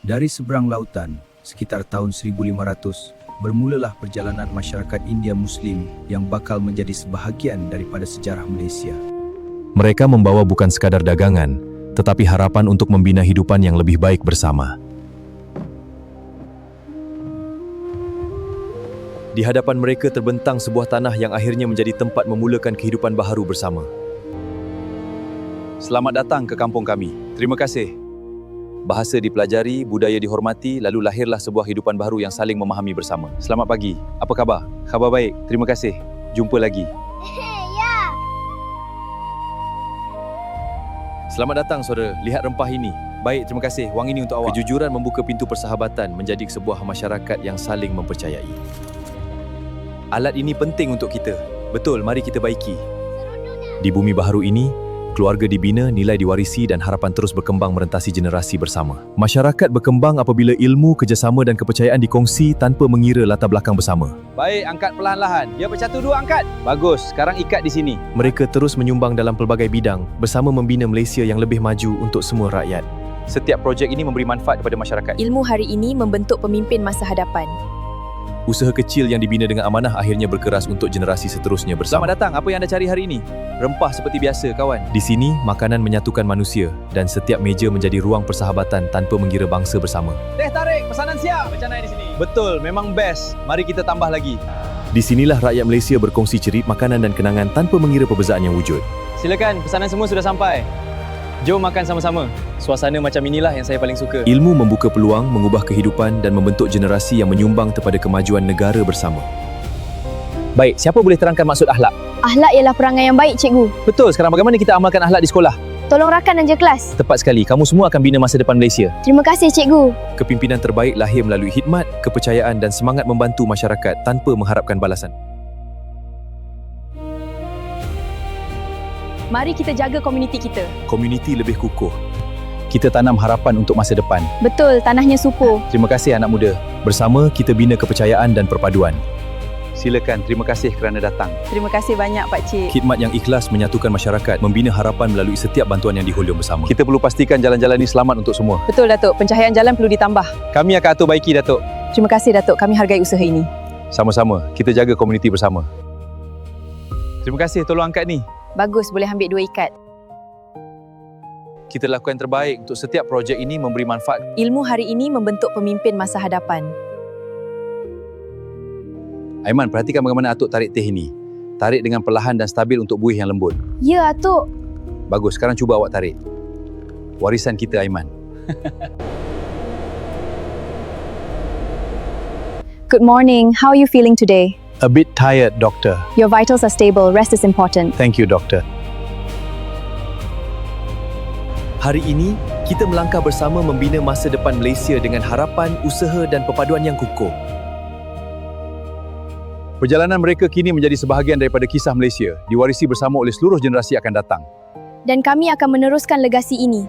Dari seberang lautan, sekitar tahun 1500, bermulalah perjalanan masyarakat India Muslim yang bakal menjadi sebahagian daripada sejarah Malaysia. Mereka membawa bukan sekadar dagangan, tetapi harapan untuk membina hidupan yang lebih baik bersama. Di hadapan mereka terbentang sebuah tanah yang akhirnya menjadi tempat memulakan kehidupan baharu bersama. Selamat datang ke kampung kami. Terima kasih. Bahasa dipelajari, budaya dihormati, lalu lahirlah sebuah kehidupan baru yang saling memahami bersama. Selamat pagi. Apa khabar? Khabar baik. Terima kasih. Jumpa lagi. Selamat datang, saudara. Lihat rempah ini. Baik, terima kasih. Wang ini untuk awak. Kejujuran membuka pintu persahabatan menjadi sebuah masyarakat yang saling mempercayai. Alat ini penting untuk kita. Betul, mari kita baiki. Di bumi baharu ini, keluarga dibina, nilai diwarisi dan harapan terus berkembang merentasi generasi bersama. Masyarakat berkembang apabila ilmu, kerjasama dan kepercayaan dikongsi tanpa mengira latar belakang bersama. Baik, angkat perlahan-lahan. Dia bercatu dua, angkat. Bagus, sekarang ikat di sini. Mereka terus menyumbang dalam pelbagai bidang bersama membina Malaysia yang lebih maju untuk semua rakyat. Setiap projek ini memberi manfaat kepada masyarakat. Ilmu hari ini membentuk pemimpin masa hadapan. Usaha kecil yang dibina dengan amanah akhirnya berkeras untuk generasi seterusnya bersama. Selamat datang. Apa yang anda cari hari ini? Rempah seperti biasa, kawan. Di sini, makanan menyatukan manusia dan setiap meja menjadi ruang persahabatan tanpa mengira bangsa bersama. Teh tarik, pesanan siap. Macam mana di sini? Betul, memang best. Mari kita tambah lagi. Di sinilah rakyat Malaysia berkongsi cerit makanan dan kenangan tanpa mengira perbezaan yang wujud. Silakan, pesanan semua sudah sampai. Jom makan sama-sama. Suasana macam inilah yang saya paling suka. Ilmu membuka peluang, mengubah kehidupan dan membentuk generasi yang menyumbang kepada kemajuan negara bersama. Baik, siapa boleh terangkan maksud akhlak? Akhlak ialah perangai yang baik, cikgu. Betul, sekarang bagaimana kita amalkan akhlak di sekolah? Tolong rakan dan je kelas. Tepat sekali, kamu semua akan bina masa depan Malaysia. Terima kasih, cikgu. Kepimpinan terbaik lahir melalui khidmat, kepercayaan dan semangat membantu masyarakat tanpa mengharapkan balasan. Mari kita jaga komuniti kita. Komuniti lebih kukuh. Kita tanam harapan untuk masa depan. Betul, tanahnya subur. Terima kasih anak muda. Bersama kita bina kepercayaan dan perpaduan. Silakan, terima kasih kerana datang. Terima kasih banyak, Pak Cik. Khidmat yang ikhlas menyatukan masyarakat, membina harapan melalui setiap bantuan yang dihulur bersama. Kita perlu pastikan jalan-jalan ini selamat untuk semua. Betul, Datuk. Pencahayaan jalan perlu ditambah. Kami akan atur baiki, Datuk. Terima kasih, Datuk. Kami hargai usaha ini. Sama-sama, kita jaga komuniti bersama. Terima kasih, tolong angkat ni. Bagus, boleh ambil 2 ikat. Kita lakukan yang terbaik untuk setiap projek ini memberi manfaat. Ilmu hari ini membentuk pemimpin masa hadapan. Aiman, perhatikan bagaimana Atuk tarik teh ini. Tarik dengan perlahan dan stabil untuk buih yang lembut. Ya, Atuk. Bagus, sekarang cuba awak tarik. Warisan kita, Aiman. Good morning. How are you feeling today? A bit tired, doctor. Your vitals are stable. Rest is important. Thank you, doctor. Hari ini, kita melangkah bersama membina masa depan Malaysia dengan harapan, usaha dan perpaduan yang kukuh. Perjalanan mereka kini menjadi sebahagian daripada kisah Malaysia, diwarisi bersama oleh seluruh generasi akan datang. Dan kami akan meneruskan legasi ini.